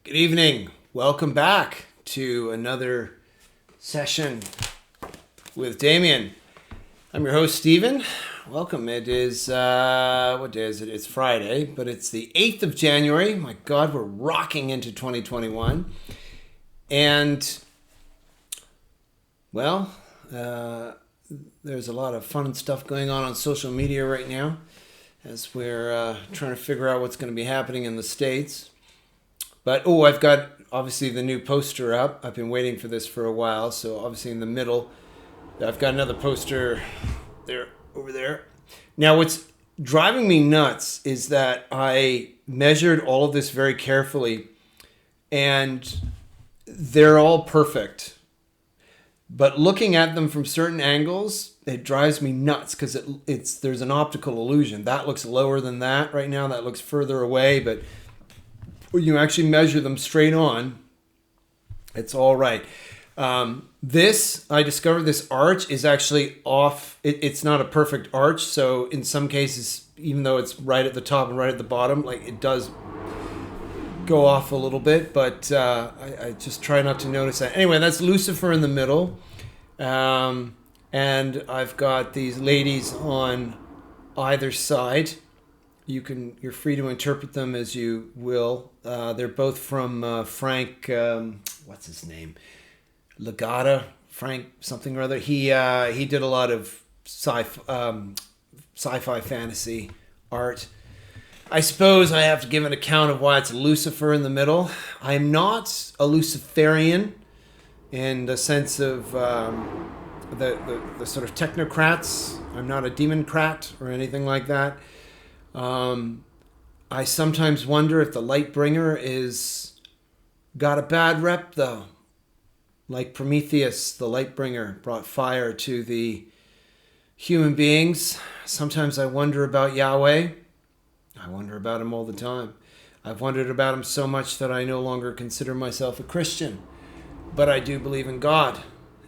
Good evening. Welcome back to another session with Demian. I'm your host, Stephen. Welcome. It is, what day is it? It's Friday, but it's the 8th of January. My God, we're rocking into 2021. And, well, there's a lot of fun stuff going on social media right now as we're trying to figure out what's going to be happening in the States. But, I've got, obviously, the new poster up. I've been waiting for this for a while. So, obviously, in the middle, I've got another poster there, over there. Now, what's driving me nuts is that I measured all of this very carefully, and they're all perfect. But looking at them from certain angles, it drives me nuts because there's an optical illusion. That looks lower than that right now. That looks further away, but when you actually measure them straight on, it's all right. I discovered this arch is actually off. It's not a perfect arch. So in some cases, even though it's right at the top and right at the bottom, like it does go off a little bit, but I just try not to notice that. Anyway, that's Lucifer in the middle. And I've got these ladies on either side. You're free to interpret them as you will. They're both from Frank, what's his name? Legata, Frank something or other. He did a lot of sci-fi fantasy art. I suppose I have to give an account of why it's Lucifer in the middle. I'm not a Luciferian in the sense of the sort of technocrats. I'm not a demoncrat or anything like that. I sometimes wonder if the Lightbringer is got a bad rep, though. Like Prometheus, the Lightbringer brought fire to the human beings. Sometimes I wonder about Yahweh. I wonder about him all the time. I've wondered about him so much that I no longer consider myself a Christian. But I do believe in God.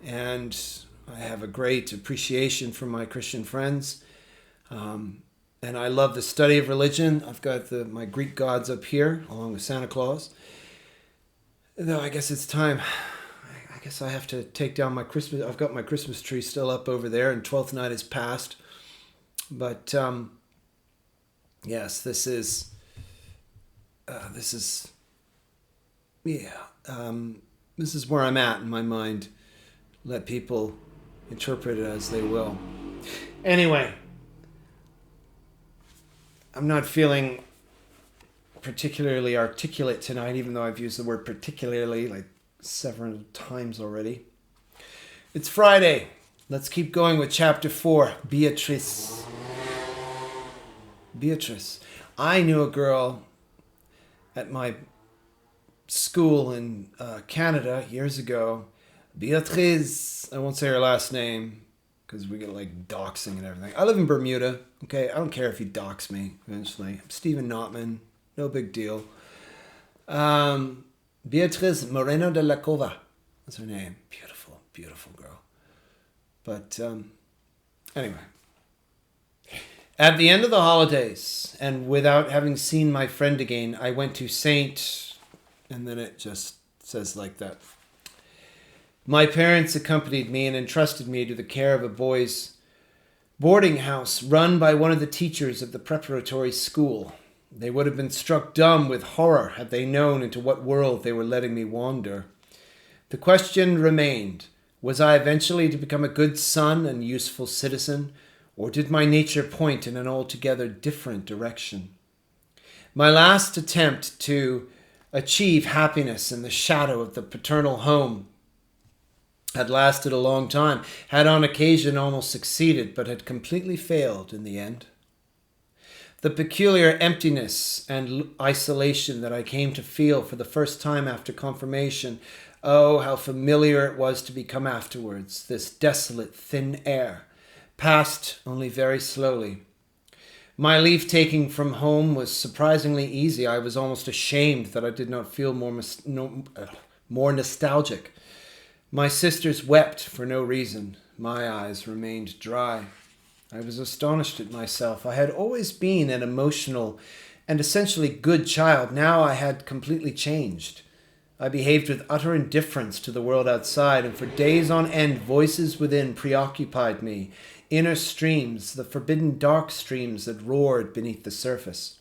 And I have a great appreciation for my Christian friends. And I love the study of religion. I've got my Greek gods up here, along with Santa Claus. Though I guess it's time. I guess I have to take down my Christmas. I've got my Christmas tree still up over there, and 12th night is past. But yes, this is where I'm at in my mind. Let people interpret it as they will. Anyway. I'm not feeling particularly articulate tonight, even though I've used the word particularly like several times already. It's Friday. Let's keep going with chapter 4, Beatrice. Beatrice. I knew a girl at my school in Canada years ago. Beatrice. I won't say her last name because we get like doxing and everything. I live in Bermuda. Okay, I don't care if you dox me eventually. I'm Stephen Notman. No big deal. Beatrice Moreno de la Cova. That's her name. Beautiful, beautiful girl. But anyway. At the end of the holidays, and without having seen my friend again, I went to Saint, and then it just says like that. My parents accompanied me and entrusted me to the care of a boys' boarding house run by one of the teachers of the preparatory school. They would have been struck dumb with horror had they known into what world they were letting me wander. The question remained, was I eventually to become a good son and useful citizen, or did my nature point in an altogether different direction? My last attempt to achieve happiness in the shadow of the paternal home had lasted a long time, had on occasion almost succeeded, but had completely failed in the end. The peculiar emptiness and isolation that I came to feel for the first time after confirmation, oh, how familiar it was to become afterwards, this desolate thin air, passed only very slowly. My leave-taking from home was surprisingly easy. I was almost ashamed that I did not feel more nostalgic. My sisters wept for no reason. My eyes remained dry. I was astonished at myself. I had always been an emotional and essentially good child. Now I had completely changed. I behaved with utter indifference to the world outside, and for days on end voices within preoccupied me, inner streams, the forbidden dark streams that roared beneath the surface.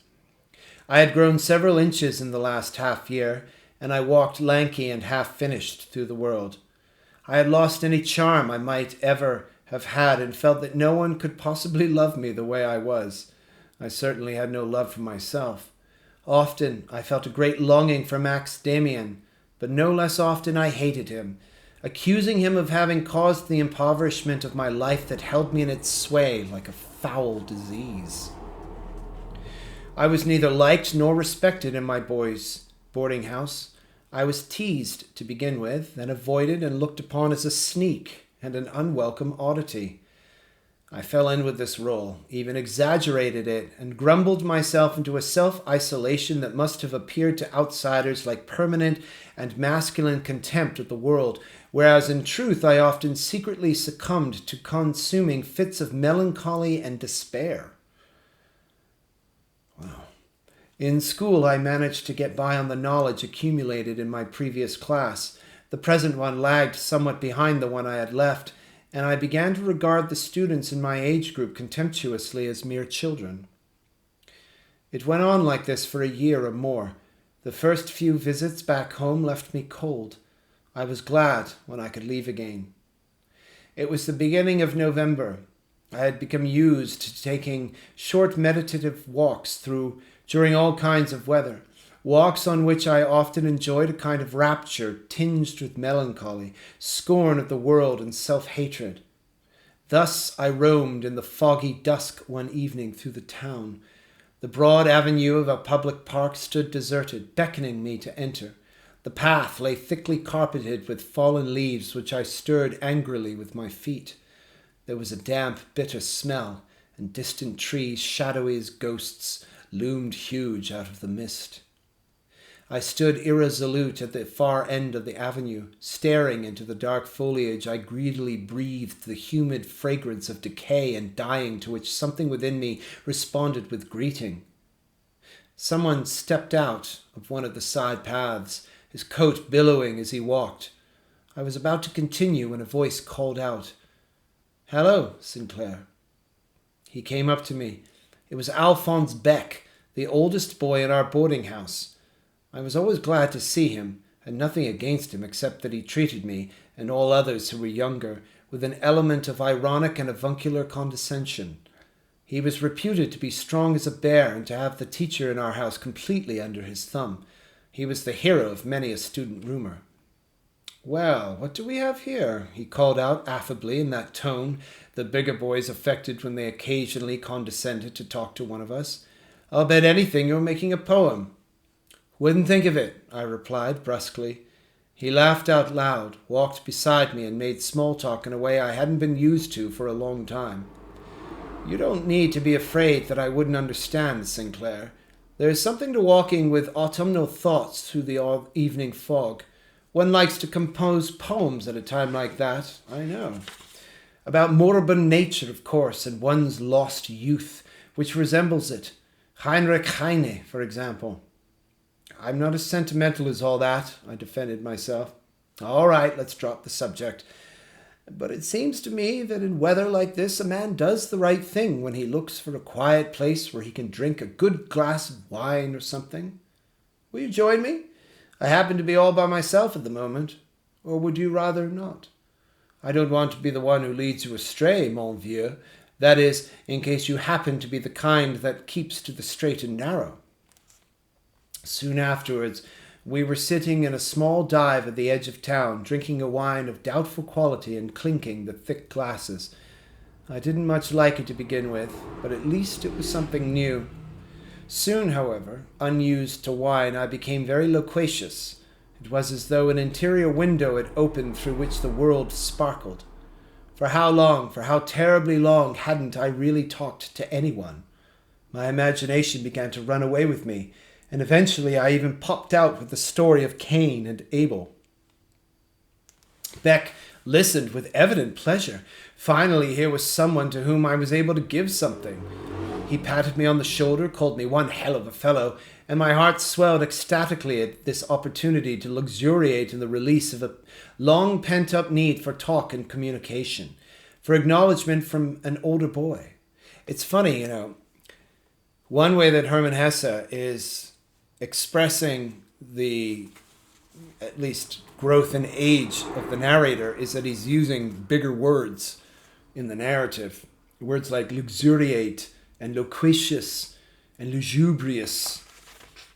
I had grown several inches in the last half year, and I walked lanky and half-finished through the world. I had lost any charm I might ever have had, and felt that no one could possibly love me the way I was. I certainly had no love for myself. Often I felt a great longing for Max Demian, but no less often I hated him, accusing him of having caused the impoverishment of my life that held me in its sway like a foul disease. I was neither liked nor respected in my boys' boarding house. I was teased to begin with, then avoided and looked upon as a sneak and an unwelcome oddity. I fell in with this role, even exaggerated it, and grumbled myself into a self-isolation that must have appeared to outsiders like permanent and masculine contempt of the world, whereas in truth I often secretly succumbed to consuming fits of melancholy and despair. Wow. In school, I managed to get by on the knowledge accumulated in my previous class. The present one lagged somewhat behind the one I had left, and I began to regard the students in my age group contemptuously as mere children. It went on like this for a year or more. The first few visits back home left me cold. I was glad when I could leave again. It was the beginning of November. I had become used to taking short meditative walks during all kinds of weather, walks on which I often enjoyed a kind of rapture tinged with melancholy, scorn of the world and self-hatred. Thus I roamed in the foggy dusk one evening through the town. The broad avenue of a public park stood deserted, beckoning me to enter. The path lay thickly carpeted with fallen leaves, which I stirred angrily with my feet. There was a damp, bitter smell, and distant trees, shadowy as ghosts, loomed huge out of the mist. I stood irresolute at the far end of the avenue, staring into the dark foliage. I greedily breathed the humid fragrance of decay and dying, to which something within me responded with greeting. Someone stepped out of one of the side paths, his coat billowing as he walked. I was about to continue when a voice called out, "Hello, Sinclair." He came up to me. It was Alphonse Beck, the oldest boy in our boarding house. I was always glad to see him, and nothing against him except that he treated me, and all others who were younger, with an element of ironic and avuncular condescension. He was reputed to be strong as a bear and to have the teacher in our house completely under his thumb. He was the hero of many a student rumor. "Well, what do we have here?" he called out affably in that tone the bigger boys affected when they occasionally condescended to talk to one of us. "I'll bet anything you're making a poem." "Wouldn't think of it," I replied brusquely. He laughed out loud, walked beside me, and made small talk in a way I hadn't been used to for a long time. "You don't need to be afraid that I wouldn't understand, Sinclair. There is something to walking with autumnal thoughts through the evening fog. One likes to compose poems at a time like that, I know. About moribund nature, of course, and one's lost youth, which resembles it. Heinrich Heine, for example." "I'm not as sentimental as all that," I defended myself. "All right, let's drop the subject. But it seems to me that in weather like this a man does the right thing when he looks for a quiet place where he can drink a good glass of wine or something. Will you join me? I happen to be all by myself at the moment. Or would you rather not? I don't want to be the one who leads you astray, mon vieux. That is, in case you happen to be the kind that keeps to the straight and narrow." Soon afterwards, we were sitting in a small dive at the edge of town, drinking a wine of doubtful quality and clinking the thick glasses. I didn't much like it to begin with, but at least it was something new. Soon, however, unused to wine, I became very loquacious. It was as though an interior window had opened through which the world sparkled. For how terribly long hadn't I really talked to anyone? My imagination began to run away with me, and eventually I even popped out with the story of Cain and Abel. Beck listened with evident pleasure. Finally, here was someone to whom I was able to give something. He patted me on the shoulder, called me one hell of a fellow, and my heart swelled ecstatically at this opportunity to luxuriate in the release of a long pent-up need for talk and communication, for acknowledgement from an older boy. It's funny, one way that Hermann Hesse is expressing the, at least, growth in age of the narrator is that he's using bigger words in the narrative. Words like luxuriate and loquacious and lugubrious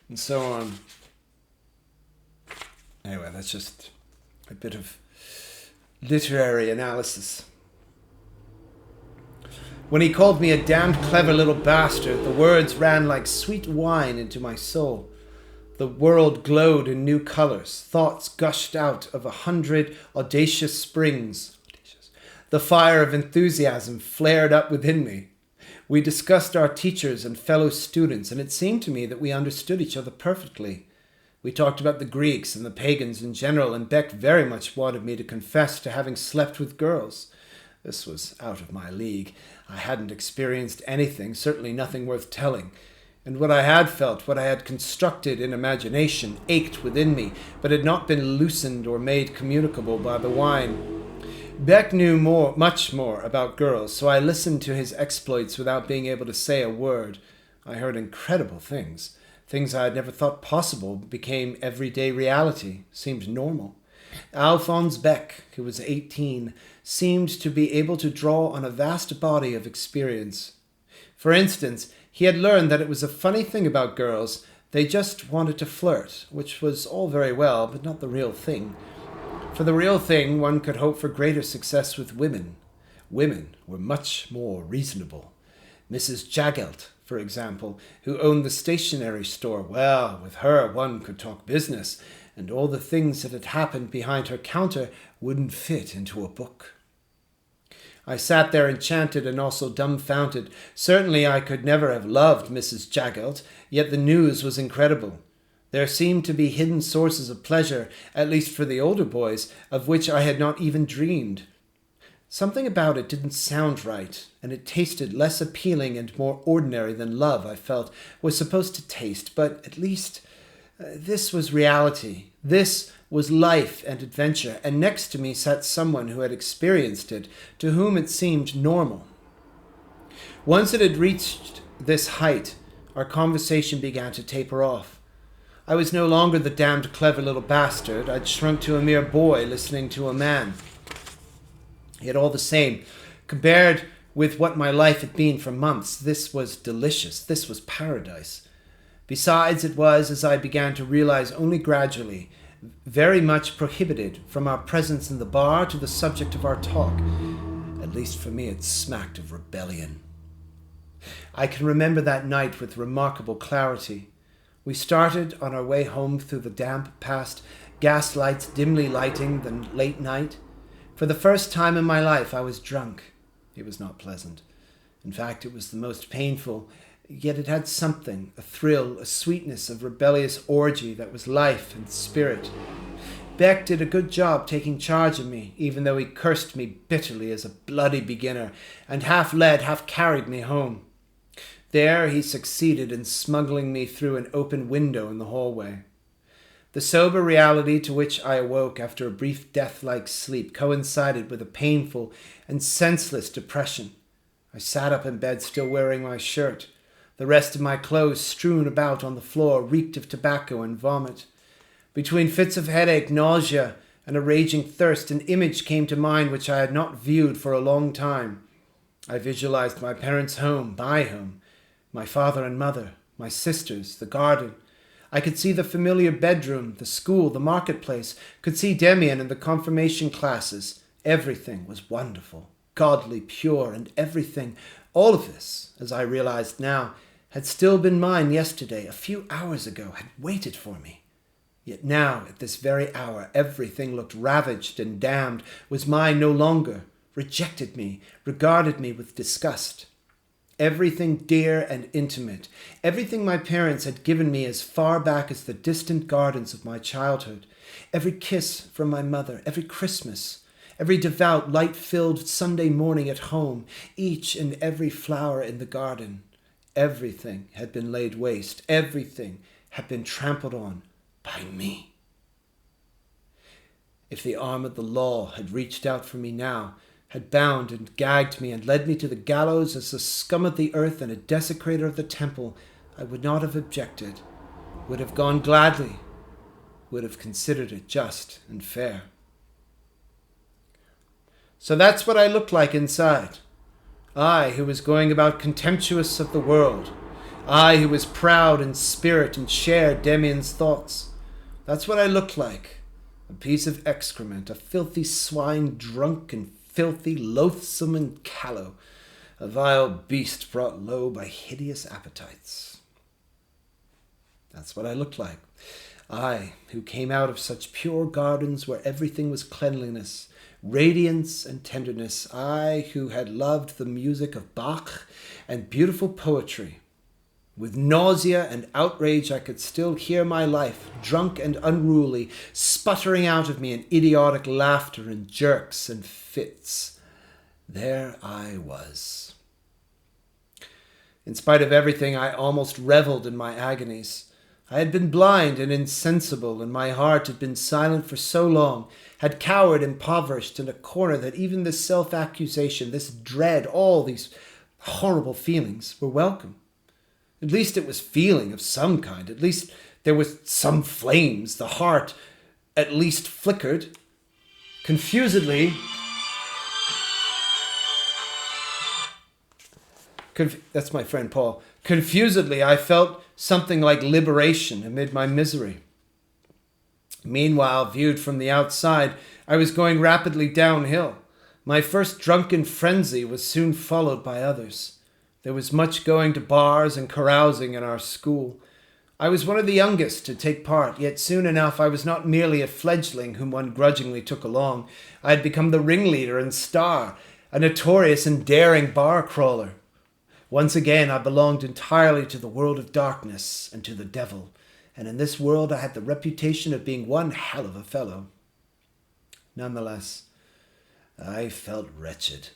and so on. Anyway, that's just a bit of literary analysis. When he called me a damned clever little bastard, the words ran like sweet wine into my soul. The world glowed in new colors. Thoughts gushed out of 100 audacious springs. The fire of enthusiasm flared up within me. We discussed our teachers and fellow students, and it seemed to me that we understood each other perfectly. We talked about the Greeks and the pagans in general, and Beck very much wanted me to confess to having slept with girls. This was out of my league. I hadn't experienced anything, certainly nothing worth telling. And what I had felt, what I had constructed in imagination, ached within me, but had not been loosened or made communicable by the wine. Beck knew much more about girls, so I listened to his exploits without being able to say a word. I heard incredible things. Things I had never thought possible became everyday reality, seemed normal. Alphonse Beck, who was 18, seemed to be able to draw on a vast body of experience. For instance, he had learned that it was a funny thing about girls. They just wanted to flirt, which was all very well, but not the real thing. For the real thing, one could hope for greater success with women. Women were much more reasonable. Mrs. Jagelt, for example, who owned the stationery store. Well, with her one could talk business, and all the things that had happened behind her counter wouldn't fit into a book. I sat there enchanted and also dumbfounded. Certainly I could never have loved Mrs. Jagelt, yet the news was incredible. There seemed to be hidden sources of pleasure, at least for the older boys, of which I had not even dreamed. Something about it didn't sound right, and it tasted less appealing and more ordinary than love, I felt, was supposed to taste, but at least this was reality. This was life and adventure, and next to me sat someone who had experienced it, to whom it seemed normal. Once it had reached this height, our conversation began to taper off. I was no longer the damned clever little bastard. I'd shrunk to a mere boy listening to a man. Yet all the same, compared with what my life had been for months, this was delicious. This was paradise. Besides, it was, as I began to realize only gradually, very much prohibited from our presence in the bar to the subject of our talk. At least for me it smacked of rebellion. I can remember that night with remarkable clarity. We started on our way home through the damp past gas lights dimly lighting the late night. For the first time in my life I was drunk. It was not pleasant. In fact, it was the most painful. Yet it had something, a thrill, a sweetness of rebellious orgy that was life and spirit. Beck did a good job taking charge of me, even though he cursed me bitterly as a bloody beginner, and half led, half carried me home. There he succeeded in smuggling me through an open window in the hallway. The sober reality to which I awoke after a brief death-like sleep coincided with a painful and senseless depression. I sat up in bed still wearing my shirt. The rest of my clothes strewn about on the floor reeked of tobacco and vomit. Between fits of headache, nausea, and a raging thirst, an image came to mind which I had not viewed for a long time. I visualized my parents' home, my home, my father and mother, my sisters, the garden. I could see the familiar bedroom, the school, the marketplace, could see Demian and the confirmation classes. Everything was wonderful, godly, pure, and everything, all of this, as I realized now, had still been mine yesterday, a few hours ago, had waited for me. Yet now, at this very hour, everything looked ravaged and damned, was mine no longer, rejected me, regarded me with disgust. Everything dear and intimate, everything my parents had given me as far back as the distant gardens of my childhood, every kiss from my mother, every Christmas, every devout, light-filled Sunday morning at home, each and every flower in the garden, Everything had been laid waste. Everything had been trampled on by me. If the arm of the law had reached out for me now, had bound and gagged me and led me to the gallows as the scum of the earth and a desecrator of the temple, I would not have objected, would have gone gladly, would have considered it just and fair. So that's what I looked like inside. I, who was going about contemptuous of the world. I, who was proud in spirit and shared Demian's thoughts. That's what I looked like. A piece of excrement, a filthy swine, drunk and filthy, loathsome and callow, a vile beast brought low by hideous appetites. That's what I looked like. I, who came out of such pure gardens where everything was cleanliness, radiance and tenderness. I, who had loved the music of Bach and beautiful poetry. With nausea and outrage, I could still hear my life, drunk and unruly, sputtering out of me in idiotic laughter and jerks and fits. There I was. In spite of everything, I almost reveled in my agonies. I had been blind and insensible, and my heart had been silent for so long, had cowered impoverished in a corner that even this self-accusation, this dread, all these horrible feelings were welcome. At least it was feeling of some kind. At least there was some flames. The heart at least flickered. Confusedly, that's my friend Paul. Confusedly, I felt something like liberation amid my misery. Meanwhile, viewed from the outside, I was going rapidly downhill. My first drunken frenzy was soon followed by others. There was much going to bars and carousing in our school. I was one of the youngest to take part, yet soon enough I was not merely a fledgling whom one grudgingly took along. I had become the ringleader and star, a notorious and daring bar crawler. Once again I belonged entirely to the world of darkness and to the devil, and in this world I had the reputation of being one hell of a fellow. Nonetheless, I felt wretched.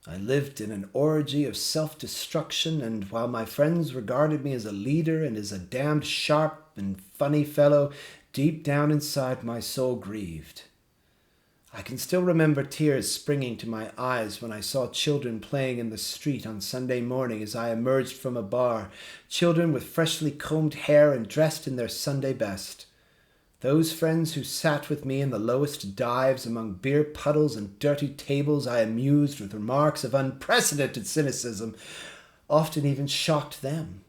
I lived in an orgy of self-destruction, and while my friends regarded me as a leader and as a damned sharp and funny fellow, deep down inside my soul grieved. I can still remember tears springing to my eyes when I saw children playing in the street on Sunday morning as I emerged from a bar, children with freshly combed hair and dressed in their Sunday best. Those friends who sat with me in the lowest dives among beer puddles and dirty tables I amused with remarks of unprecedented cynicism, often even shocked them.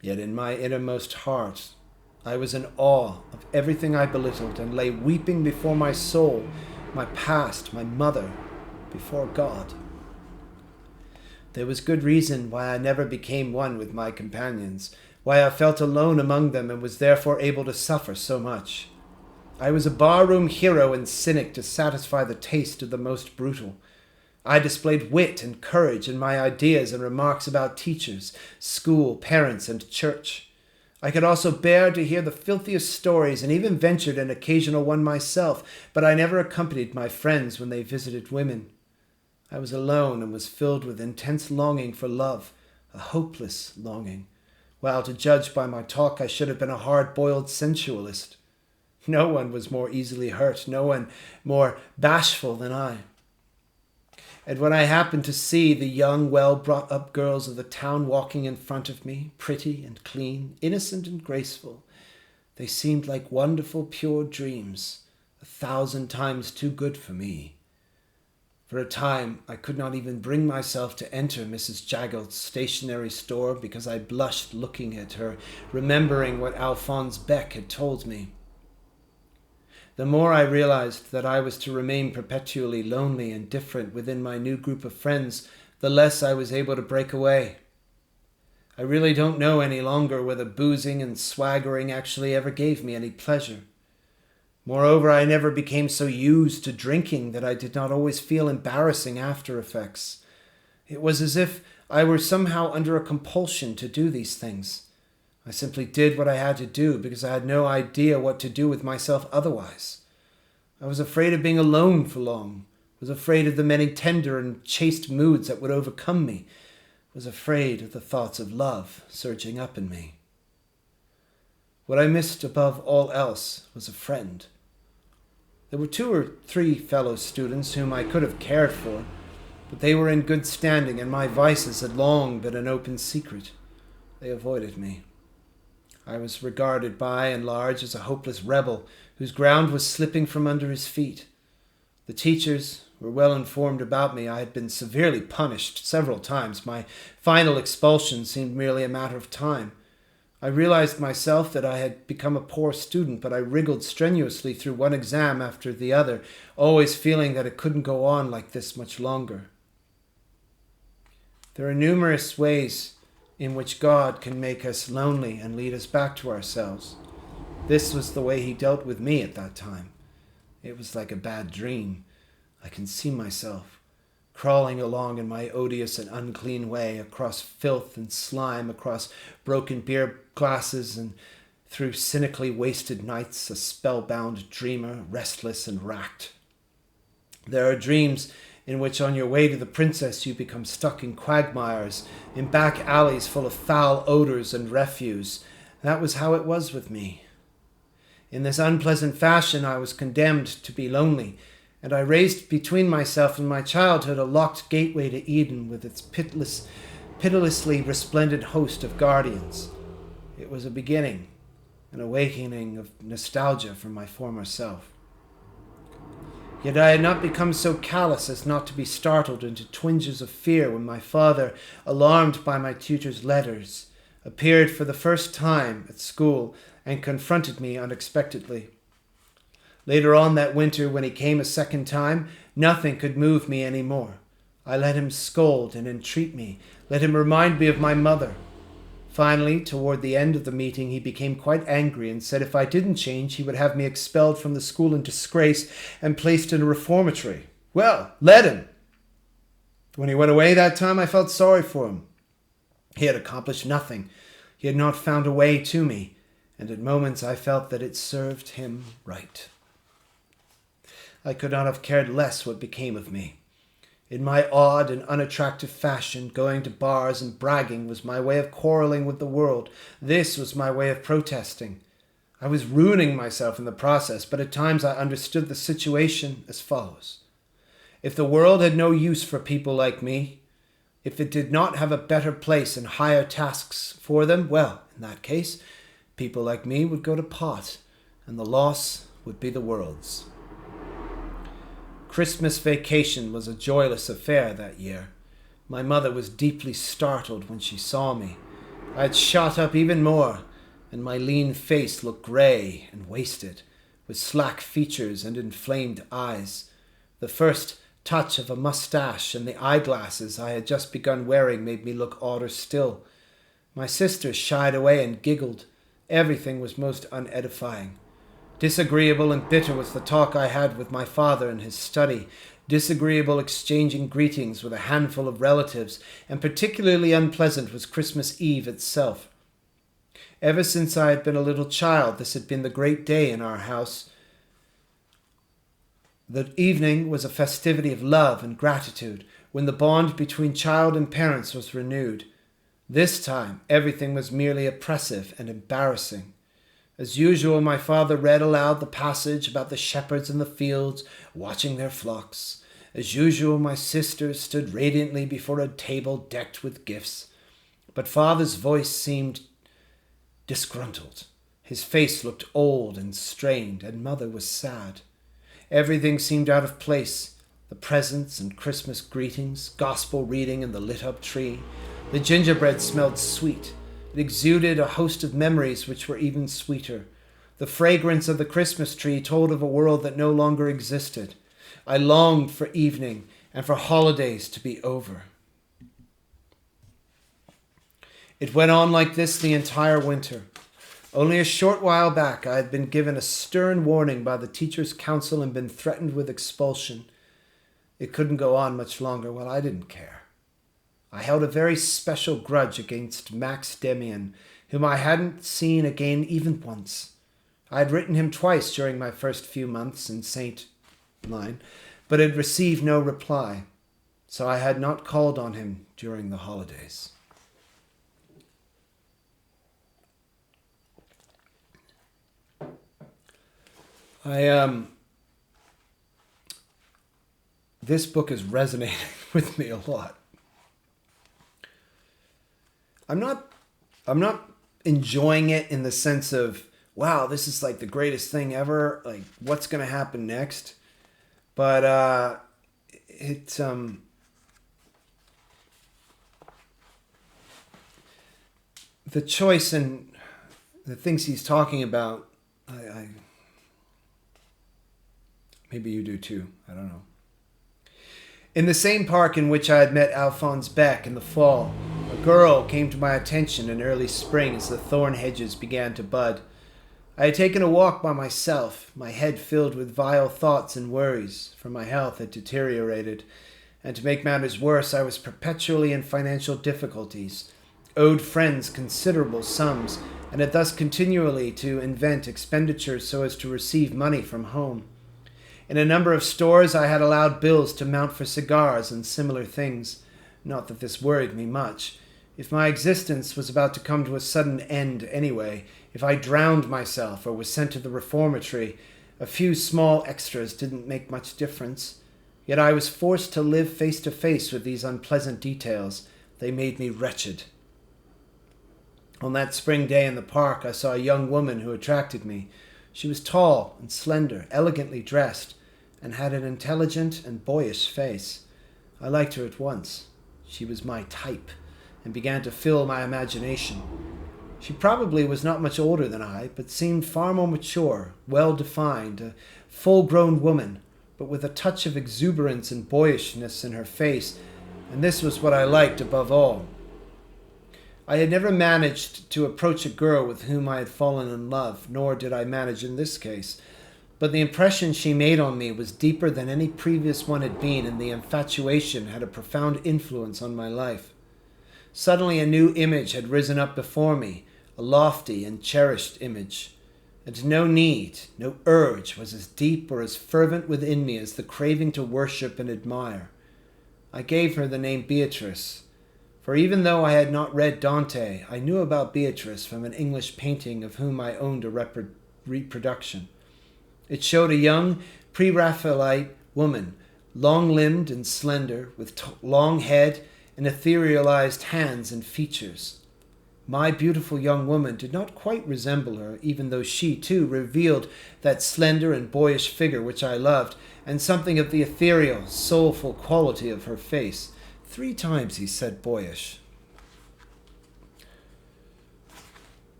Yet in my innermost heart, I was in awe of everything I belittled and lay weeping before my soul, my past, my mother, before God. There was good reason why I never became one with my companions, why I felt alone among them and was therefore able to suffer so much. I was a barroom hero and cynic to satisfy the taste of the most brutal. I displayed wit and courage in my ideas and remarks about teachers, school, parents, and church. I could also bear to hear the filthiest stories and even ventured an occasional one myself, but I never accompanied my friends when they visited women. I was alone and was filled with intense longing for love, a hopeless longing, while to judge by my talk I should have been a hard-boiled sensualist. No one was more easily hurt, no one more bashful than I. And when I happened to see the young, well-brought-up girls of the town walking in front of me, pretty and clean, innocent and graceful, they seemed like wonderful, pure dreams, 1,000 times too good for me. For a time, I could not even bring myself to enter Mrs. Jaggelt's stationery store because I blushed looking at her, remembering what Alphonse Beck had told me. The more I realized that I was to remain perpetually lonely and different within my new group of friends, the less I was able to break away. I really don't know any longer whether boozing and swaggering actually ever gave me any pleasure. Moreover, I never became so used to drinking that I did not always feel embarrassing after effects. It was as if I were somehow under a compulsion to do these things. I simply did what I had to do because I had no idea what to do with myself otherwise. I was afraid of being alone for long, was afraid of the many tender and chaste moods that would overcome me. was afraid of the thoughts of love surging up in me. What I missed above all else was a friend. There were 2 or 3 fellow students whom I could have cared for, but they were in good standing, and my vices had long been an open secret. They avoided me. I was regarded by and large as a hopeless rebel whose ground was slipping from under his feet. The teachers were well informed about me. I had been severely punished several times. My final expulsion seemed merely a matter of time. I realized myself that I had become a poor student, but I wriggled strenuously through one exam after the other, always feeling that it couldn't go on like this much longer. There are numerous ways in which God can make us lonely and lead us back to ourselves. This was the way he dealt with me at that time. It was like a bad dream. I can see myself crawling along in my odious and unclean way, across filth and slime, across broken beer glasses, and through cynically wasted nights, a spellbound dreamer, restless and racked. There are dreams in which on your way to the princess you become stuck in quagmires, in back alleys full of foul odors and refuse. That was how it was with me. In this unpleasant fashion I was condemned to be lonely, and I raised between myself and my childhood a locked gateway to Eden with its pitilessly resplendent host of guardians. It was a beginning, an awakening of nostalgia for my former self. Yet I had not become so callous as not to be startled into twinges of fear when my father, alarmed by my tutor's letters, appeared for the first time at school and confronted me unexpectedly. Later on that winter, when he came a second time, nothing could move me any more. I let him scold and entreat me, let him remind me of my mother. Finally, toward the end of the meeting, he became quite angry and said if I didn't change, he would have me expelled from the school in disgrace and placed in a reformatory. Well, let him. When he went away that time, I felt sorry for him. He had accomplished nothing. He had not found a way to me, and at moments I felt that it served him right. I could not have cared less what became of me. In my odd and unattractive fashion, going to bars and bragging was my way of quarreling with the world. This was my way of protesting. I was ruining myself in the process, but at times I understood the situation as follows. If the world had no use for people like me, if it did not have a better place and higher tasks for them, well, in that case, people like me would go to pot, and the loss would be the world's. Christmas vacation was a joyless affair that year. My mother was deeply startled when she saw me. I had shot up even more, and my lean face looked grey and wasted, with slack features and inflamed eyes. The first touch of a mustache and the eyeglasses I had just begun wearing made me look odder still. My sisters shied away and giggled. Everything was most unedifying. Disagreeable and bitter was the talk I had with my father in his study, disagreeable exchanging greetings with a handful of relatives, and particularly unpleasant was Christmas Eve itself. Ever since I had been a little child, this had been the great day in our house. The evening was a festivity of love and gratitude, when the bond between child and parents was renewed. This time, everything was merely oppressive and embarrassing. As usual, my father read aloud the passage about the shepherds in the fields, watching their flocks. As usual, my sisters stood radiantly before a table decked with gifts. But father's voice seemed disgruntled. His face looked old and strained, and mother was sad. Everything seemed out of place. The presents and Christmas greetings, gospel reading in the lit-up tree. The gingerbread smelled sweet. It exuded a host of memories which were even sweeter. The fragrance of the Christmas tree told of a world that no longer existed. I longed for evening and for holidays to be over. It went on like this the entire winter. Only a short while back I had been given a stern warning by the teacher's council and been threatened with expulsion. It couldn't go on much longer. Well, I didn't care. I held a very special grudge against Max Demian, whom I hadn't seen again even once. I had written him twice during my first few months in St. Line, but had received no reply, so I had not called on him during the holidays. This book is resonating with me a lot. I'm not enjoying it in the sense of, wow, this is like the greatest thing ever. Like, what's going to happen next? But the choice and the things he's talking about, I maybe you do too. I don't know. In the same park in which I had met Alphonse Beck in the fall, a girl came to my attention in early spring as the thorn hedges began to bud. I had taken a walk by myself, my head filled with vile thoughts and worries, for my health had deteriorated, and to make matters worse, I was perpetually in financial difficulties, owed friends considerable sums, and had thus continually to invent expenditures so as to receive money from home. In a number of stores I had allowed bills to mount for cigars and similar things. Not that this worried me much. If my existence was about to come to a sudden end anyway, if I drowned myself or was sent to the reformatory, a few small extras didn't make much difference. Yet I was forced to live face to face with these unpleasant details. They made me wretched. On that spring day in the park, I saw a young woman who attracted me. She was tall and slender, elegantly dressed, and had an intelligent and boyish face. I liked her at once. She was my type, and began to fill my imagination. She probably was not much older than I, but seemed far more mature, well-defined, a full-grown woman, but with a touch of exuberance and boyishness in her face, and this was what I liked above all. I had never managed to approach a girl with whom I had fallen in love, nor did I manage in this case. But the impression she made on me was deeper than any previous one had been, and the infatuation had a profound influence on my life. Suddenly a new image had risen up before me, a lofty and cherished image. And no need, no urge was as deep or as fervent within me as the craving to worship and admire. I gave her the name Beatrice, for even though I had not read Dante, I knew about Beatrice from an English painting of whom I owned a reproduction. It showed a young, pre-Raphaelite woman, long-limbed and slender, with long head and etherealized hands and features. My beautiful young woman did not quite resemble her, even though she, too, revealed that slender and boyish figure which I loved, and something of the ethereal, soulful quality of her face. 3 times he said boyish.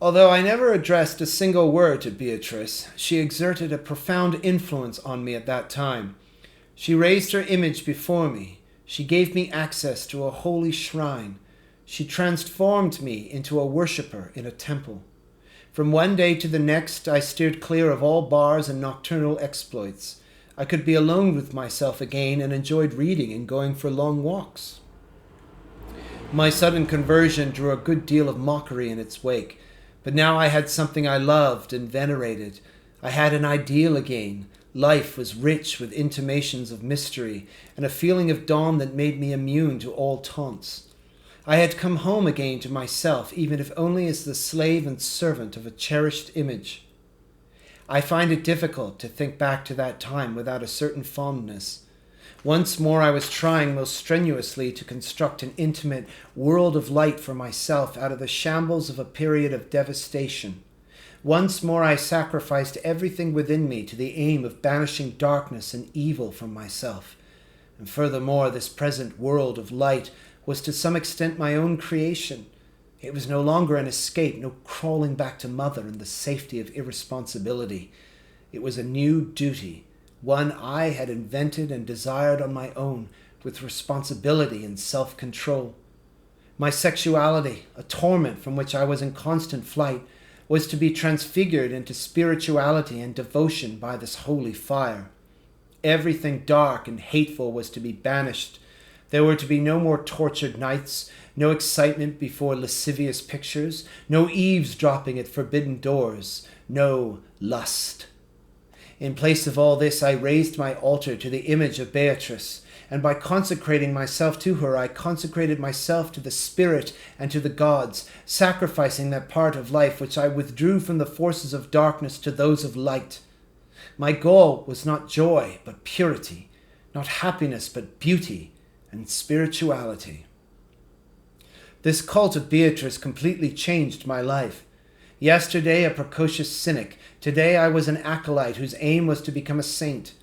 Although I never addressed a single word to Beatrice, she exerted a profound influence on me at that time. She raised her image before me. She gave me access to a holy shrine. She transformed me into a worshipper in a temple. From one day to the next, I steered clear of all bars and nocturnal exploits. I could be alone with myself again and enjoyed reading and going for long walks. My sudden conversion drew a good deal of mockery in its wake. But now I had something I loved and venerated. I had an ideal again. Life was rich with intimations of mystery and a feeling of dawn that made me immune to all taunts. I had come home again to myself, even if only as the slave and servant of a cherished image. I find it difficult to think back to that time without a certain fondness. Once more I was trying most strenuously to construct an intimate world of light for myself out of the shambles of a period of devastation. Once more I sacrificed everything within me to the aim of banishing darkness and evil from myself. And furthermore, this present world of light was to some extent my own creation. It was no longer an escape, no crawling back to mother in the safety of irresponsibility. It was a new duty, one I had invented and desired on my own, with responsibility and self-control. My sexuality, a torment from which I was in constant flight, was to be transfigured into spirituality and devotion by this holy fire. Everything dark and hateful was to be banished. There were to be no more tortured nights, no excitement before lascivious pictures, no eavesdropping at forbidden doors, no lust. In place of all this, I raised my altar to the image of Beatrice, and by consecrating myself to her, I consecrated myself to the Spirit and to the gods, sacrificing that part of life which I withdrew from the forces of darkness to those of light. My goal was not joy, but purity, not happiness, but beauty and spirituality. This cult of Beatrice completely changed my life. Yesterday, a precocious cynic. Today, I was an acolyte whose aim was to become a saint.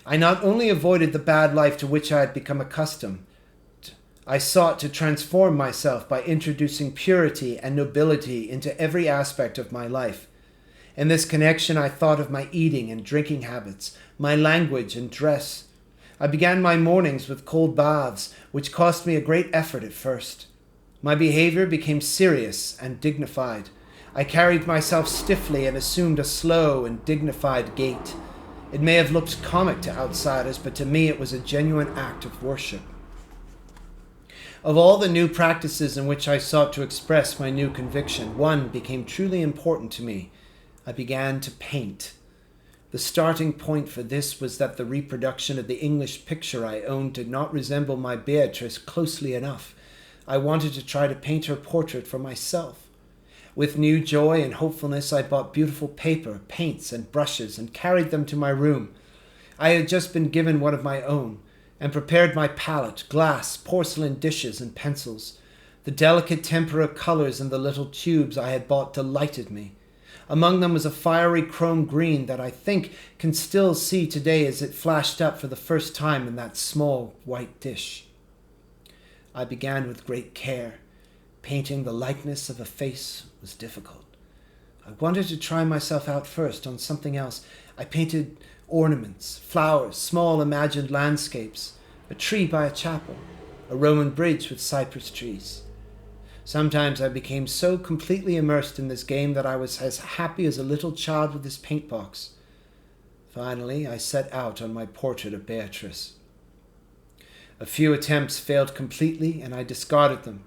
I not only avoided the bad life to which I had become accustomed, I sought to transform myself by introducing purity and nobility into every aspect of my life. In this connection, I thought of my eating and drinking habits, my language and dress. I began my mornings with cold baths, which cost me a great effort at first. My behavior became serious and dignified. I carried myself stiffly and assumed a slow and dignified gait. It may have looked comic to outsiders, but to me it was a genuine act of worship. Of all the new practices in which I sought to express my new conviction, one became truly important to me. I began to paint. The starting point for this was that the reproduction of the English picture I owned did not resemble my Beatrice closely enough. I wanted to try to paint her portrait for myself. With new joy and hopefulness, I bought beautiful paper, paints, and brushes and carried them to my room. I had just been given one of my own and prepared my palette, glass, porcelain dishes, and pencils. The delicate tempera colors in the little tubes I had bought delighted me. Among them was a fiery chrome green that I think can still see today as it flashed up for the first time in that small white dish. I began with great care. Painting the likeness of a face was difficult. I wanted to try myself out first on something else. I painted ornaments, flowers, small imagined landscapes, a tree by a chapel, a Roman bridge with cypress trees. Sometimes I became so completely immersed in this game that I was as happy as a little child with his paint box. Finally, I set out on my portrait of Beatrice. A few attempts failed completely, and I discarded them.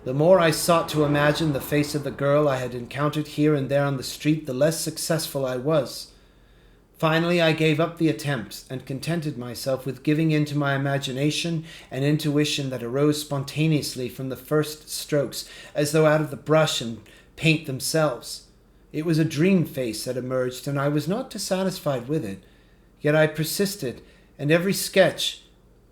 The more I sought to imagine the face of the girl I had encountered here and there on the street, the less successful I was. Finally, I gave up the attempts and contented myself with giving in to my imagination and intuition that arose spontaneously from the first strokes, as though out of the brush and paint themselves. It was a dream face that emerged, and I was not dissatisfied with it. Yet I persisted, and every sketch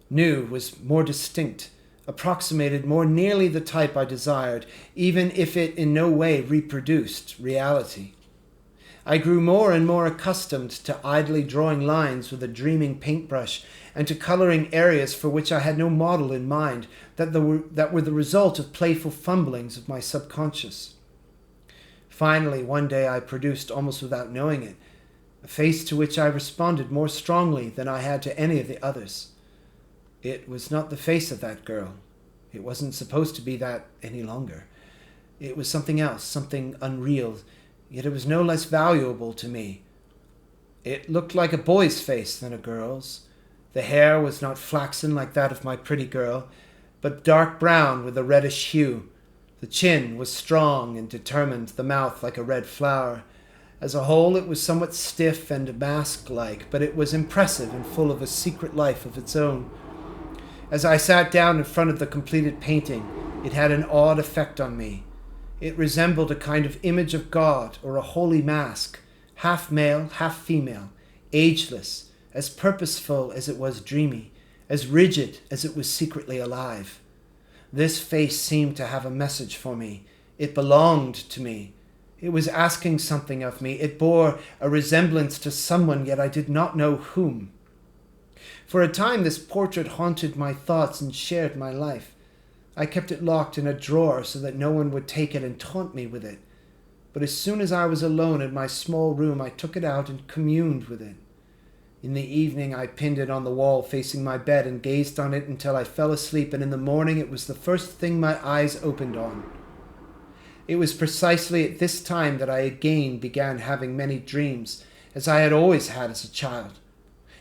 new was more distinct, approximated more nearly the type I desired, even if it in no way reproduced reality. I grew more and more accustomed to idly drawing lines with a dreaming paintbrush and to coloring areas for which I had no model in mind, that were the result of playful fumblings of my subconscious. Finally, one day I produced, almost without knowing it, a face to which I responded more strongly than I had to any of the others. It was not the face of that girl. It wasn't supposed to be that any longer. It was something else, something unreal, yet it was no less valuable to me. It looked like a boy's face than a girl's. The hair was not flaxen like that of my pretty girl, but dark brown with a reddish hue. The chin was strong and determined, the mouth like a red flower. As a whole, it was somewhat stiff and mask-like, but it was impressive and full of a secret life of its own. As I sat down in front of the completed painting, it had an odd effect on me. It resembled a kind of image of God or a holy mask, half male, half female, ageless, as purposeful as it was dreamy, as rigid as it was secretly alive. This face seemed to have a message for me. It belonged to me. It was asking something of me. It bore a resemblance to someone, yet I did not know whom. For a time this portrait haunted my thoughts and shared my life. I kept it locked in a drawer so that no one would take it and taunt me with it. But as soon as I was alone in my small room, I took it out and communed with it. In the evening I pinned it on the wall facing my bed and gazed on it until I fell asleep, and in the morning it was the first thing my eyes opened on. It was precisely at this time that I again began having many dreams, as I had always had as a child.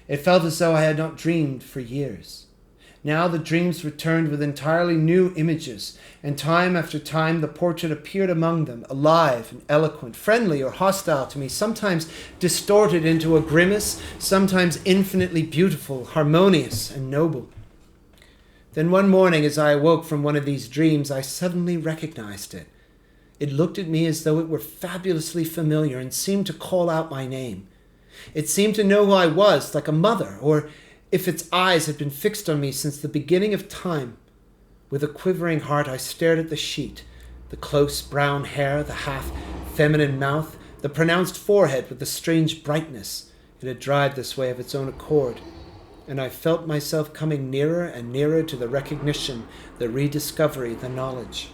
It felt as though I had not dreamed for years. Now the dreams returned with entirely new images, and time after time the portrait appeared among them, alive and eloquent, friendly or hostile to me, sometimes distorted into a grimace, sometimes infinitely beautiful, harmonious and noble. Then one morning as I awoke from one of these dreams, I suddenly recognized it. It looked at me as though it were fabulously familiar and seemed to call out my name. It seemed to know who I was, like a mother, or if its eyes had been fixed on me since the beginning of time. With a quivering heart I stared at the sheet, the close brown hair, the half-feminine mouth, the pronounced forehead with the strange brightness. It had dried this way of its own accord, and I felt myself coming nearer and nearer to the recognition, the rediscovery, the knowledge.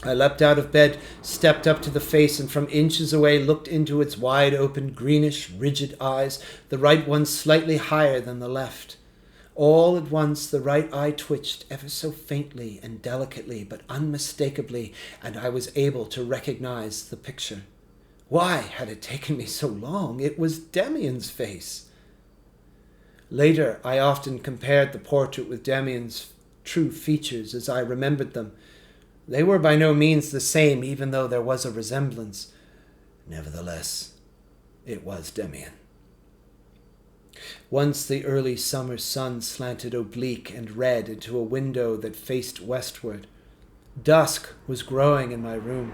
I leapt out of bed, stepped up to the face, and from inches away looked into its wide-open, greenish, rigid eyes, the right one slightly higher than the left. All at once the right eye twitched, ever so faintly and delicately, but unmistakably, and I was able to recognize the picture. Why had it taken me so long? It was Demian's face. Later, I often compared the portrait with Demian's true features as I remembered them. They were by no means the same, even though there was a resemblance. Nevertheless, it was Demian. Once the early summer sun slanted oblique and red into a window that faced westward. Dusk was growing in my room.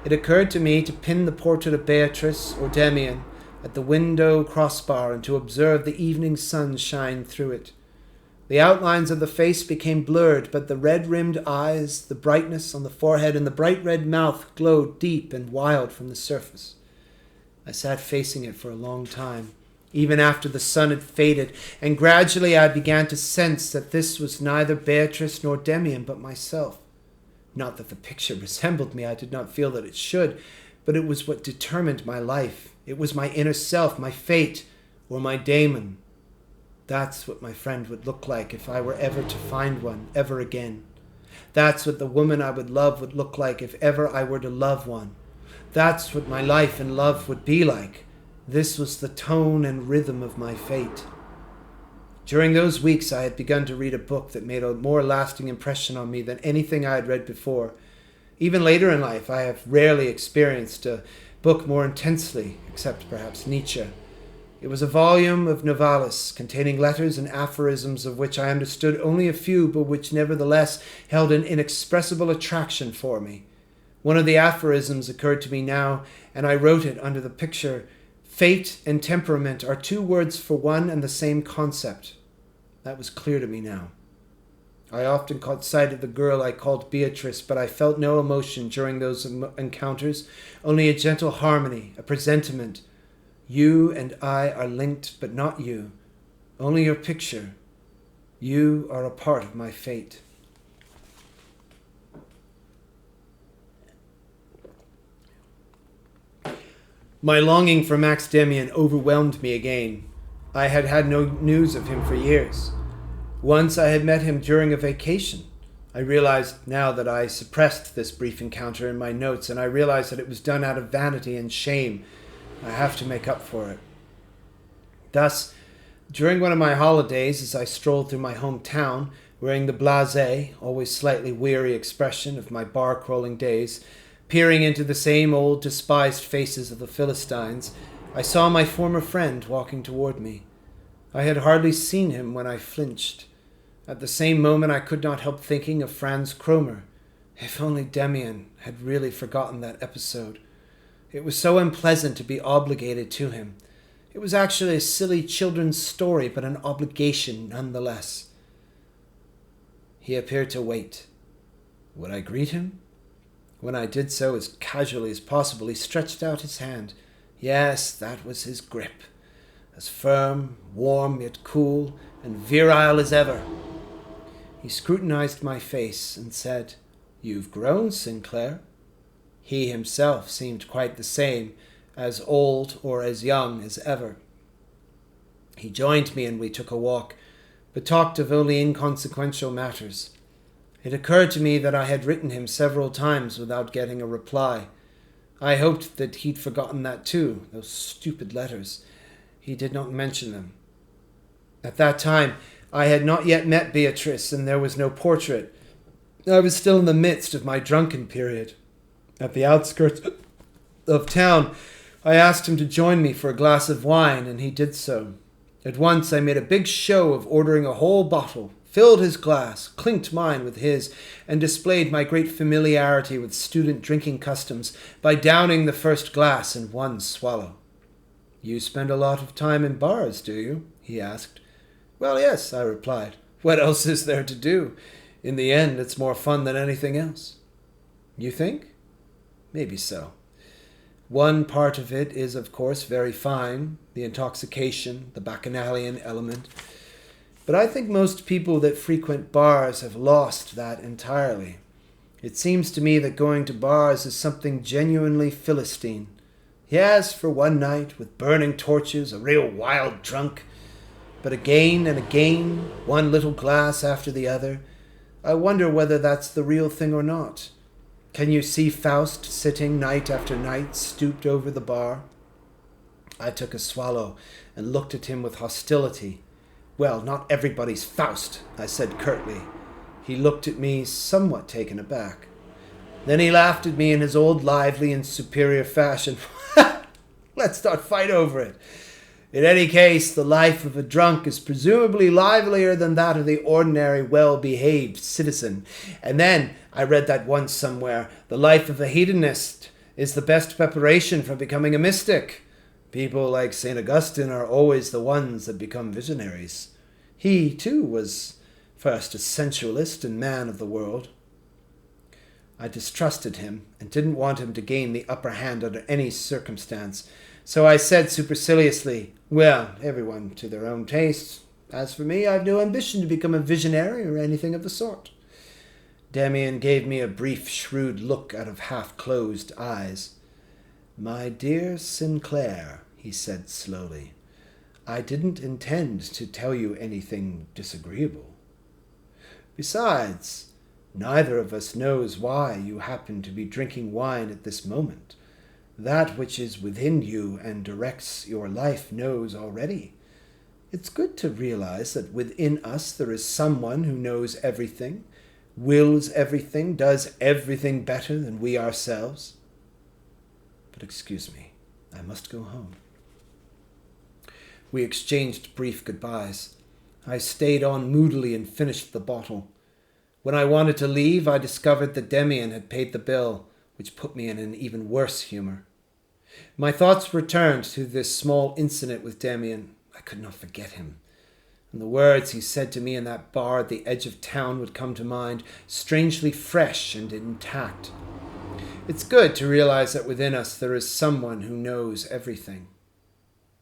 It occurred to me to pin the portrait of Beatrice or Demian at the window crossbar and to observe the evening sun shine through it. The outlines of the face became blurred, but the red-rimmed eyes, the brightness on the forehead, and the bright red mouth glowed deep and wild from the surface. I sat facing it for a long time, even after the sun had faded, and gradually I began to sense that this was neither Beatrice nor Demian, but myself. Not that the picture resembled me, I did not feel that it should, but it was what determined my life. It was my inner self, my fate, or my daemon. That's what my friend would look like if I were ever to find one, ever again. That's what the woman I would love would look like if ever I were to love one. That's what my life and love would be like. This was the tone and rhythm of my fate. During those weeks I had begun to read a book that made a more lasting impression on me than anything I had read before. Even later in life I have rarely experienced a book more intensely, except perhaps Nietzsche. It was a volume of Novalis containing letters and aphorisms of which I understood only a few, but which nevertheless held an inexpressible attraction for me. One of the aphorisms occurred to me now, and I wrote it under the picture, "Fate and temperament are two words for one and the same concept." That was clear to me now. I often caught sight of the girl I called Beatrice, but I felt no emotion during those encounters, only a gentle harmony, a presentiment. You and I are linked, but not you. Only your picture. You are a part of my fate. My longing for Max Demian overwhelmed me again. I had had no news of him for years. Once I had met him during a vacation. I realized now that I suppressed this brief encounter in my notes, and I realized that it was done out of vanity and shame. I have to make up for it. Thus, during one of my holidays, as I strolled through my hometown, wearing the blasé, always slightly weary expression of my bar-crawling days, peering into the same old despised faces of the Philistines, I saw my former friend walking toward me. I had hardly seen him when I flinched. At the same moment I could not help thinking of Franz Cromer. If only Demian had really forgotten that episode. It was so unpleasant to be obligated to him. It was actually a silly children's story, but an obligation nonetheless. He appeared to wait. Would I greet him? When I did so as casually as possible, he stretched out his hand. Yes, that was his grip. As firm, warm, yet cool, and virile as ever. He scrutinized my face and said, "You've grown, Sinclair." He himself seemed quite the same, as old or as young as ever. He joined me and we took a walk, but talked of only inconsequential matters. It occurred to me that I had written him several times without getting a reply. I hoped that he'd forgotten that too, those stupid letters. He did not mention them. At that time, I had not yet met Beatrice, and there was no portrait. I was still in the midst of my drunken period. At the outskirts of town, I asked him to join me for a glass of wine, and he did so. At once I made a big show of ordering a whole bottle, filled his glass, clinked mine with his, and displayed my great familiarity with student drinking customs by downing the first glass in one swallow. "You spend a lot of time in bars, do you?" he asked. "Well, yes," I replied. "What else is there to do? In the end, it's more fun than anything else." "You think?" "Maybe so. One part of it is, of course, very fine, the intoxication, the bacchanalian element. But I think most people that frequent bars have lost that entirely. It seems to me that going to bars is something genuinely Philistine. Yes, for one night, with burning torches, a real wild drunk. But again and again, one little glass after the other, I wonder whether that's the real thing or not. Can you see Faust sitting night after night, stooped over the bar?" I took a swallow and looked at him with hostility. "Well, not everybody's Faust," I said curtly. He looked at me, somewhat taken aback. Then he laughed at me in his old lively and superior fashion. "Let's not fight over it. In any case, the life of a drunk is presumably livelier than that of the ordinary well-behaved citizen. And then, I read that once somewhere, the life of a hedonist is the best preparation for becoming a mystic. People like St. Augustine are always the ones that become visionaries. He, too, was first a sensualist and man of the world." I distrusted him and didn't want him to gain the upper hand under any circumstance, so I said superciliously, "Well, everyone to their own taste. As for me, I've no ambition to become a visionary or anything of the sort." Demian gave me a brief, shrewd look out of half-closed eyes. "My dear Sinclair," he said slowly, "I didn't intend to tell you anything disagreeable. Besides, neither of us knows why you happen to be drinking wine at this moment. That which is within you and directs your life knows already. It's good to realize that within us there is someone who knows everything, wills everything, does everything better than we ourselves. But excuse me, I must go home." We exchanged brief goodbyes. I stayed on moodily and finished the bottle. When I wanted to leave, I discovered that Demian had paid the bill, which put me in an even worse humor. My thoughts returned to this small incident with Demian. I could not forget him. And the words he said to me in that bar at the edge of town would come to mind, strangely fresh and intact. It's good to realize that within us there is someone who knows everything.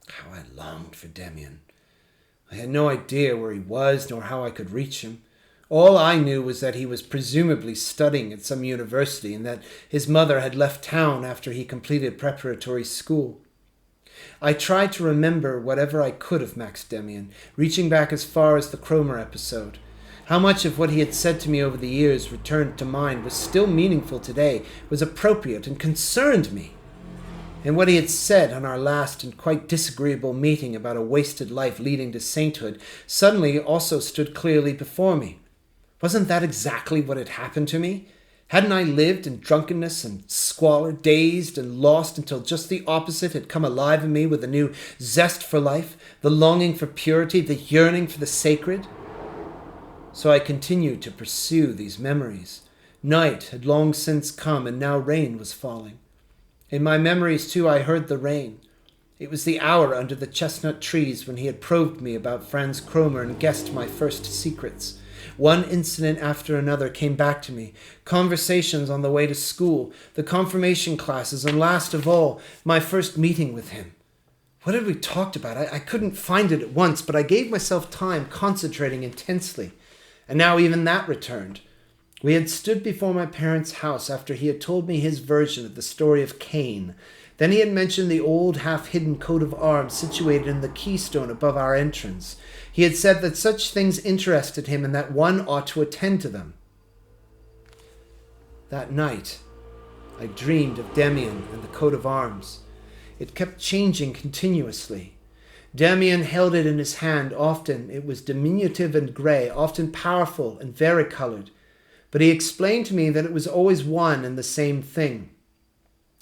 How I longed for Demian. I had no idea where he was, nor how I could reach him. All I knew was that he was presumably studying at some university and that his mother had left town after he completed preparatory school. I tried to remember whatever I could of Max Demian, reaching back as far as the Cromer episode. How much of what he had said to me over the years returned to mind, was still meaningful today, was appropriate and concerned me. And what he had said on our last and quite disagreeable meeting about a wasted life leading to sainthood suddenly also stood clearly before me. Wasn't that exactly what had happened to me? Hadn't I lived in drunkenness and squalor, dazed and lost until just the opposite had come alive in me with a new zest for life, the longing for purity, the yearning for the sacred? So I continued to pursue these memories. Night had long since come, and now rain was falling. In my memories, too, I heard the rain. It was the hour under the chestnut trees when he had probed me about Franz Cromer and guessed my first secrets. One incident after another came back to me. Conversations on the way to school, the confirmation classes, and last of all, my first meeting with him. What had we talked about? I couldn't find it at once, but I gave myself time, concentrating intensely. And now even that returned. We had stood before my parents' house after he had told me his version of the story of Cain. Then he had mentioned the old half-hidden coat of arms situated in the keystone above our entrance. He had said that such things interested him and that one ought to attend to them. That night, I dreamed of Demian and the coat of arms. It kept changing continuously. Demian held it in his hand. Often it was diminutive and grey, often powerful and varicolored. But he explained to me that it was always one and the same thing.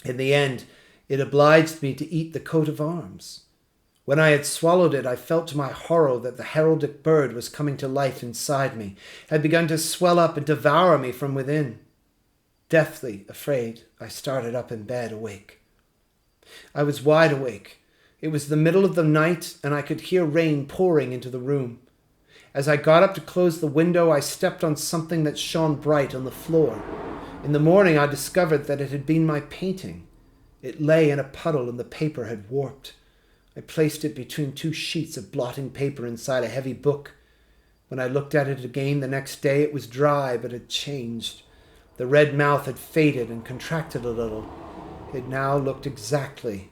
In the end, it obliged me to eat the coat of arms. When I had swallowed it, I felt to my horror that the heraldic bird was coming to life inside me, had begun to swell up and devour me from within. Deathly afraid, I started up in bed, awake. I was wide awake. It was the middle of the night, and I could hear rain pouring into the room. As I got up to close the window, I stepped on something that shone bright on the floor. In the morning, I discovered that it had been my painting. It lay in a puddle, and the paper had warped. I placed it between 2 sheets of blotting paper inside a heavy book. When I looked at it again the next day, it was dry, but had changed. The red mouth had faded and contracted a little. It now looked exactly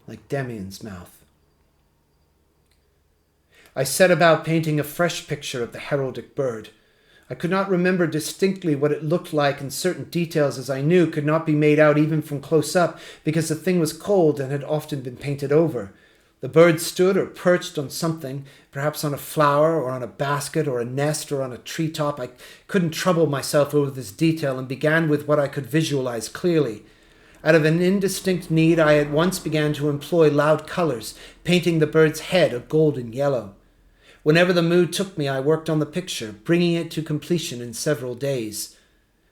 like Demian's mouth. I set about painting a fresh picture of the heraldic bird. I could not remember distinctly what it looked like, and certain details, as I knew, could not be made out even from close up, because the thing was cold and had often been painted over. The bird stood or perched on something, perhaps on a flower or on a basket or a nest or on a treetop. I couldn't trouble myself over this detail and began with what I could visualize clearly. Out of an indistinct need, I at once began to employ loud colors, painting the bird's head a golden yellow. Whenever the mood took me, I worked on the picture, bringing it to completion in several days.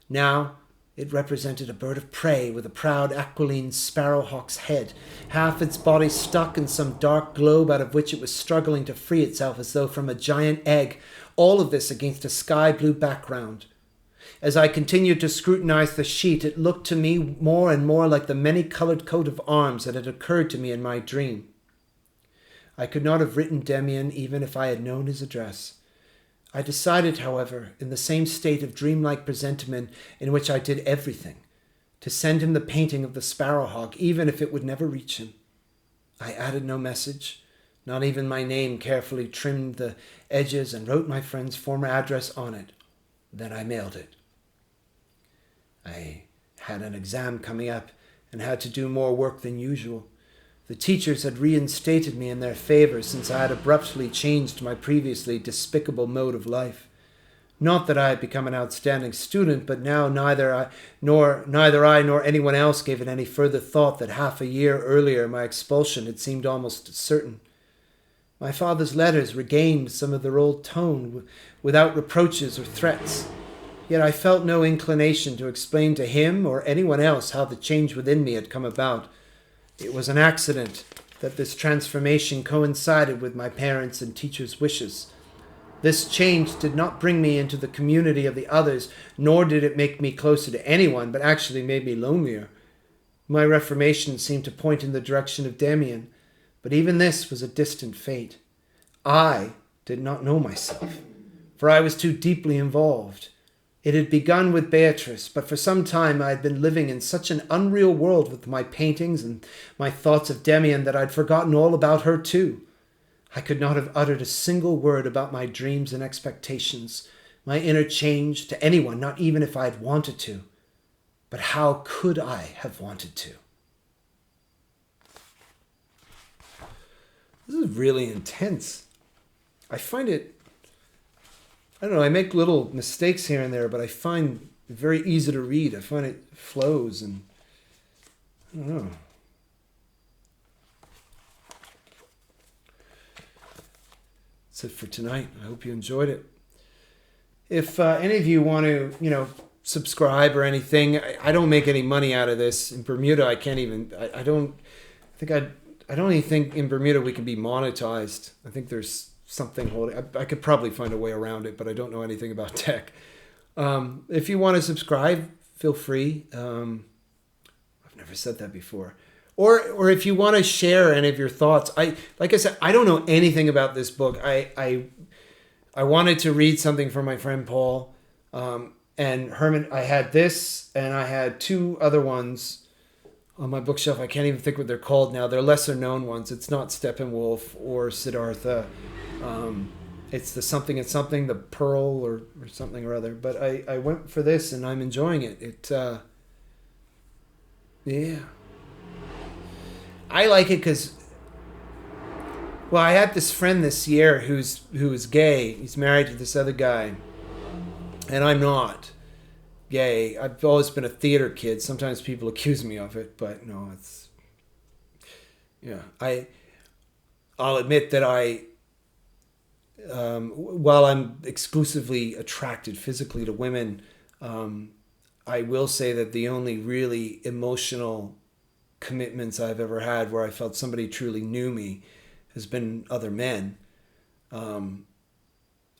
Now, it represented a bird of prey with a proud aquiline sparrowhawk's head, half its body stuck in some dark globe out of which it was struggling to free itself as though from a giant egg, all of this against a sky-blue background. As I continued to scrutinize the sheet, it looked to me more and more like the many-colored coat of arms that had occurred to me in my dream. I could not have written Demian even if I had known his address. I decided, however, in the same state of dreamlike presentiment in which I did everything, to send him the painting of the sparrowhawk, even if it would never reach him. I added no message, not even my name, carefully trimmed the edges and wrote my friend's former address on it. Then I mailed it. I had an exam coming up and had to do more work than usual. The teachers had reinstated me in their favor since I had abruptly changed my previously despicable mode of life. Not that I had become an outstanding student, but now neither I nor anyone else gave it any further thought that half a year earlier my expulsion had seemed almost certain. My father's letters regained some of their old tone, without reproaches or threats. Yet I felt no inclination to explain to him or anyone else how the change within me had come about. It was an accident that this transformation coincided with my parents' and teachers' wishes. This change did not bring me into the community of the others, nor did it make me closer to anyone, but actually made me lonelier. My reformation seemed to point in the direction of Demian, but even this was a distant fate. I did not know myself, for I was too deeply involved. It had begun with Beatrice, but for some time I had been living in such an unreal world with my paintings and my thoughts of Demian that I'd forgotten all about her too. I could not have uttered a single word about my dreams and expectations, my inner change, to anyone, not even if I had wanted to. But how could I have wanted to? This is really intense. I find it, I don't know, I make little mistakes here and there, but I find it very easy to read. I find it flows, and I don't know. That's it for tonight. I hope you enjoyed it. If any of you want to, subscribe or anything, I don't make any money out of this. In Bermuda, I can't even, I don't even think in Bermuda we can be monetized. I think there's something holding. I could probably find a way around it, but I don't know anything about tech. If you want to subscribe, feel free. I've never said that before. Or if you want to share any of your thoughts, like I said, I don't know anything about this book. I wanted to read something from my friend Paul, and Herman. I had this, and I had 2 other ones on my bookshelf. I can't even think what they're called now. They're lesser known ones. It's not Steppenwolf or Siddhartha. It's the something and something, the Pearl or something or other. But I went for this, and I'm enjoying it. Yeah. I like it because, well, I had this friend this year who is gay. He's married to this other guy, and I'm not gay. I've always been a theater kid. Sometimes people accuse me of it, but no, it's, yeah. I'll admit that while I'm exclusively attracted physically to women, I will say that the only really emotional commitments I've ever had where I felt somebody truly knew me has been other men.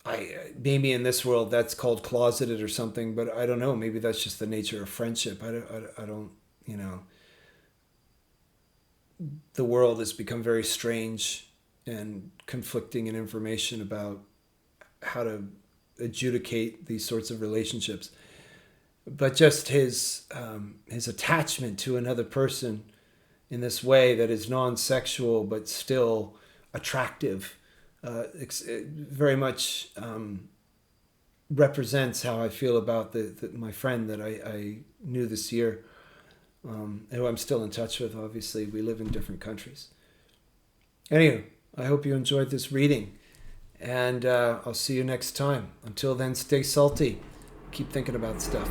Maybe in this world that's called closeted or something, but I don't know. Maybe that's just the nature of friendship. I don't, the world has become very strange and conflicting in information about how to adjudicate these sorts of relationships. But just his attachment to another person in this way that is non-sexual but still attractive, very much represents how I feel about my friend that I knew this year, who I'm still in touch with. Obviously, we live in different countries. Anyway, I hope you enjoyed this reading, and I'll see you next time. Until then, stay salty. Keep thinking about stuff.